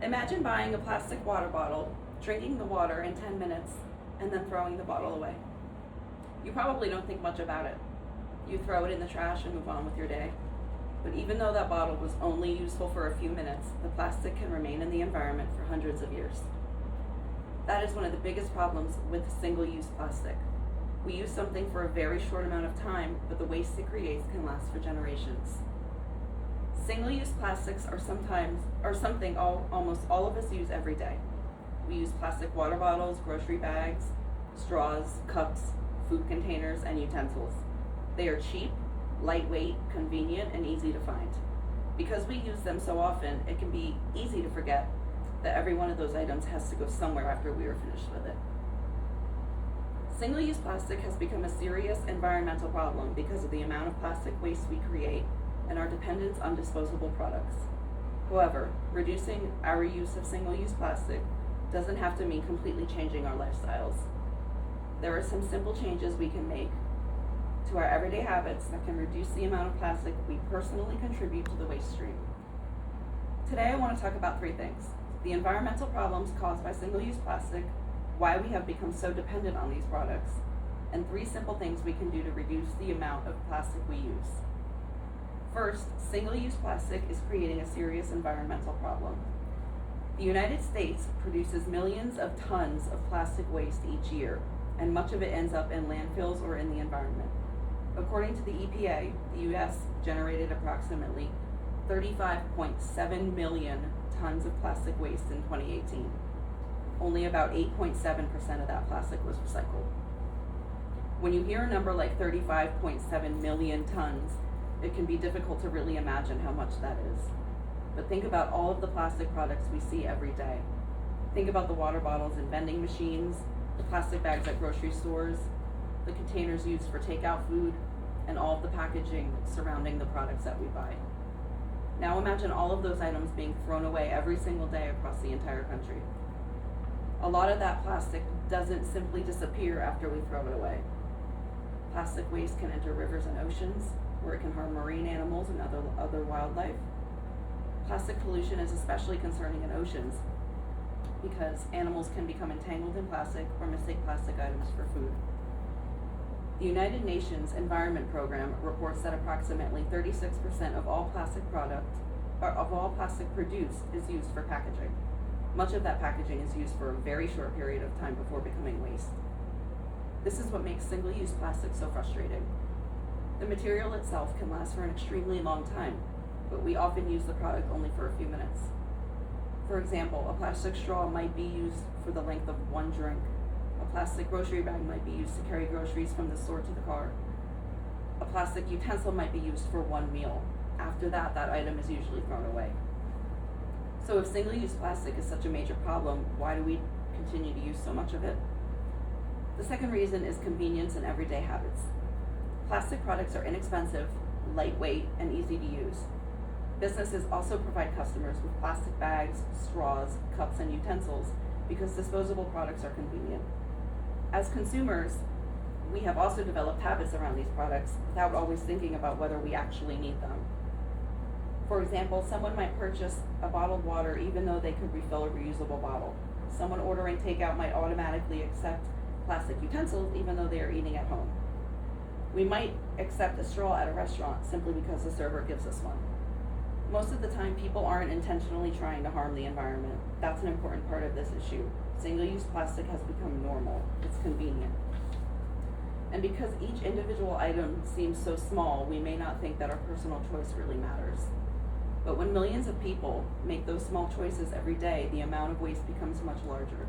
Imagine buying a plastic water bottle, drinking the water in 10 minutes, and then throwing the bottle away. You probably don't think much about it. You throw it in the trash and move on with your day. But even though that bottle was only useful for a few minutes, the plastic can remain in the environment for hundreds of years. That is one of the biggest problems with single-use plastic. We use something for a very short amount of time, but the waste it creates can last for generations. Single-use plastics are something almost all of us use every day. We use plastic water bottles, grocery bags, straws, cups, food containers, and utensils. They are cheap, lightweight, convenient, and easy to find. Because we use them so often, it can be easy to forget that every one of those items has to go somewhere after we are finished with it. Single-use plastic has become a serious environmental problem because of the amount of plastic waste we create and our dependence on disposable products. However, reducing our use of single-use plastic doesn't have to mean completely changing our lifestyles. There are some simple changes we can make to our everyday habits that can reduce the amount of plastic we personally contribute to the waste stream. Today I want to talk about three things: the environmental problems caused by single-use plastic, why we have become so dependent on these products, and three simple things we can do to reduce the amount of plastic we use. First, single-use plastic is creating a serious environmental problem. The United States produces millions of tons of plastic waste each year, and much of it ends up in landfills or in the environment. According to the EPA, the U.S. generated approximately 35.7 million tons of plastic waste in 2018. Only about 8.7% of that plastic was recycled. When you hear a number like 35.7 million tons, it can be difficult to really imagine how much that is. But think about all of the plastic products we see every day. Think about the water bottles in vending machines, the plastic bags at grocery stores, the containers used for takeout food, and all of the packaging surrounding the products that we buy. Now imagine all of those items being thrown away every single day across the entire country. A lot of that plastic doesn't simply disappear after we throw it away. Plastic waste can enter rivers and oceans, where it can harm marine animals and other wildlife. Plastic pollution is especially concerning in oceans because animals can become entangled in plastic or mistake plastic items for food. The United Nations Environment Program reports that approximately 36% of all plastic produced is used for packaging. Much of that packaging is used for a very short period of time before becoming waste. This is what makes single-use plastic so frustrating. The material itself can last for an extremely long time, but we often use the product only for a few minutes. For example, a plastic straw might be used for the length of one drink. A plastic grocery bag might be used to carry groceries from the store to the car. A plastic utensil might be used for one meal. After that, that item is usually thrown away. So if single-use plastic is such a major problem, why do we continue to use so much of it? The second reason is convenience and everyday habits. Plastic products are inexpensive, lightweight, and easy to use. Businesses also provide customers with plastic bags, straws, cups, and utensils because disposable products are convenient. As consumers, we have also developed habits around these products without always thinking about whether we actually need them. For example, someone might purchase a bottled water even though they could refill a reusable bottle. Someone ordering takeout might automatically accept plastic utensils even though they are eating at home. We might accept a straw at a restaurant simply because the server gives us one. Most of the time, people aren't intentionally trying to harm the environment. That's an important part of this issue. Single-use plastic has become normal. It's convenient. And because each individual item seems so small, we may not think that our personal choice really matters. But when millions of people make those small choices every day, the amount of waste becomes much larger.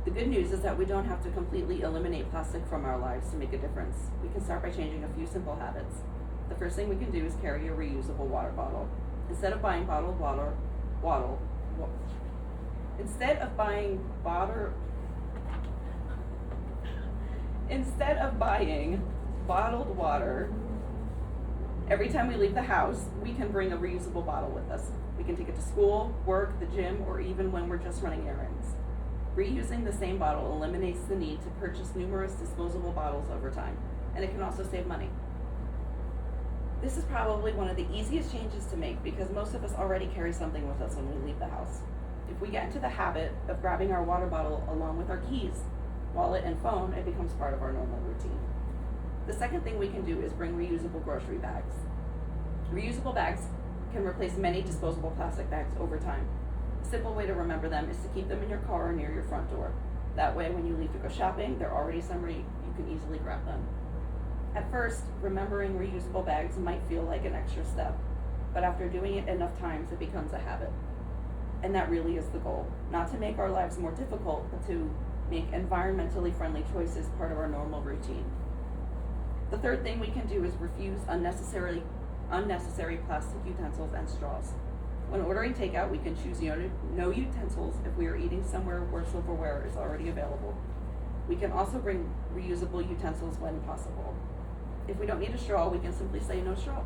The good news is that we don't have to completely eliminate plastic from our lives to make a difference. We can start by changing a few simple habits. The first thing we can do is carry a reusable water bottle. Instead of buying bottled water, every time we leave the house, we can bring a reusable bottle with us. We can take it to school, work, the gym, or even when we're just running errands. Reusing the same bottle eliminates the need to purchase numerous disposable bottles over time, and it can also save money. This is probably one of the easiest changes to make because most of us already carry something with us when we leave the house. If we get into the habit of grabbing our water bottle along with our keys, wallet, and phone, it becomes part of our normal routine. The second thing we can do is bring reusable grocery bags. Reusable bags can replace many disposable plastic bags over time. A simple way to remember them is to keep them in your car or near your front door. That way, when you leave to go shopping, they're already somewhere you can easily grab them. At first, remembering reusable bags might feel like an extra step, but after doing it enough times, it becomes a habit. And that really is the goal, not to make our lives more difficult, but to make environmentally friendly choices part of our normal routine. The third thing we can do is refuse unnecessary plastic utensils and straws. When ordering takeout, we can choose no utensils if we are eating somewhere where silverware is already available. We can also bring reusable utensils when possible. If we don't need a straw, we can simply say no straw.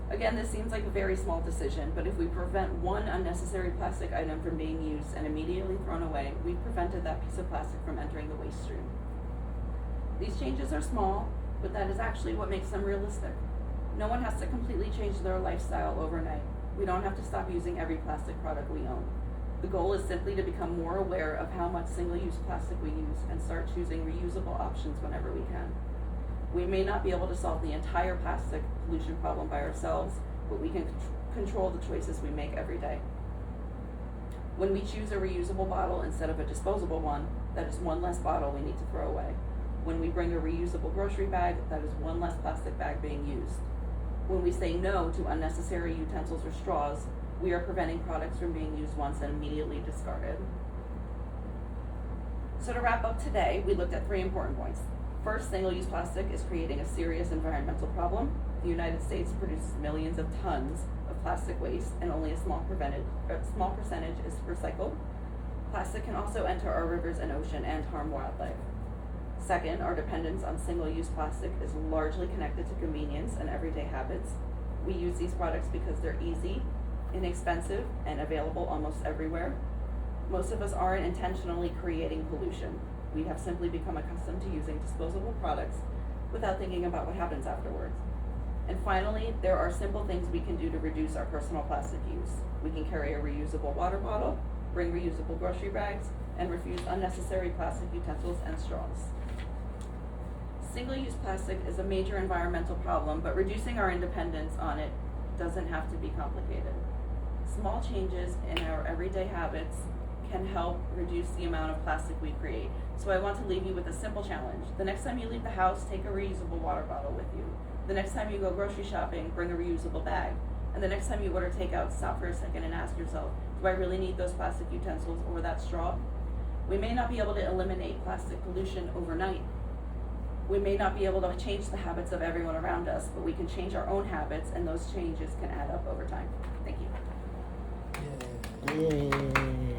Again, this seems like a very small decision, but if we prevent one unnecessary plastic item from being used and immediately thrown away, we've prevented that piece of plastic from entering the waste stream. These changes are small, but that is actually what makes them realistic. No one has to completely change their lifestyle overnight. We don't have to stop using every plastic product we own. The goal is simply to become more aware of how much single-use plastic we use and start choosing reusable options whenever we can. We may not be able to solve the entire plastic pollution problem by ourselves, but we can control the choices we make every day. When we choose a reusable bottle instead of a disposable one, that is one less bottle we need to throw away. When we bring a reusable grocery bag, that is one less plastic bag being used. When we say no to unnecessary utensils or straws, we are preventing products from being used once and immediately discarded. So to wrap up today, we looked at 3 important points. First, single-use plastic is creating a serious environmental problem. The United States produces millions of tons of plastic waste and only a small percentage is recycled. Plastic can also enter our rivers and ocean and harm wildlife. Second, our dependence on single-use plastic is largely connected to convenience and everyday habits. We use these products because they're easy, inexpensive, and available almost everywhere. Most of us aren't intentionally creating pollution. We have simply become accustomed to using disposable products without thinking about what happens afterwards. And finally, there are simple things we can do to reduce our personal plastic use. We can carry a reusable water bottle, bring reusable grocery bags, and refuse unnecessary plastic utensils and straws. Single-use plastic is a major environmental problem, but reducing our dependence on it doesn't have to be complicated. Small changes in our everyday habits can help reduce the amount of plastic we create. So I want to leave you with a simple challenge. The next time you leave the house, take a reusable water bottle with you. The next time you go grocery shopping, bring a reusable bag. And the next time you order takeout, stop for a second and ask yourself, do I really need those plastic utensils or that straw? We may not be able to eliminate plastic pollution overnight. We may not be able to change the habits of everyone around us, but we can change our own habits, and those changes can add up over time. Thank you. Yay.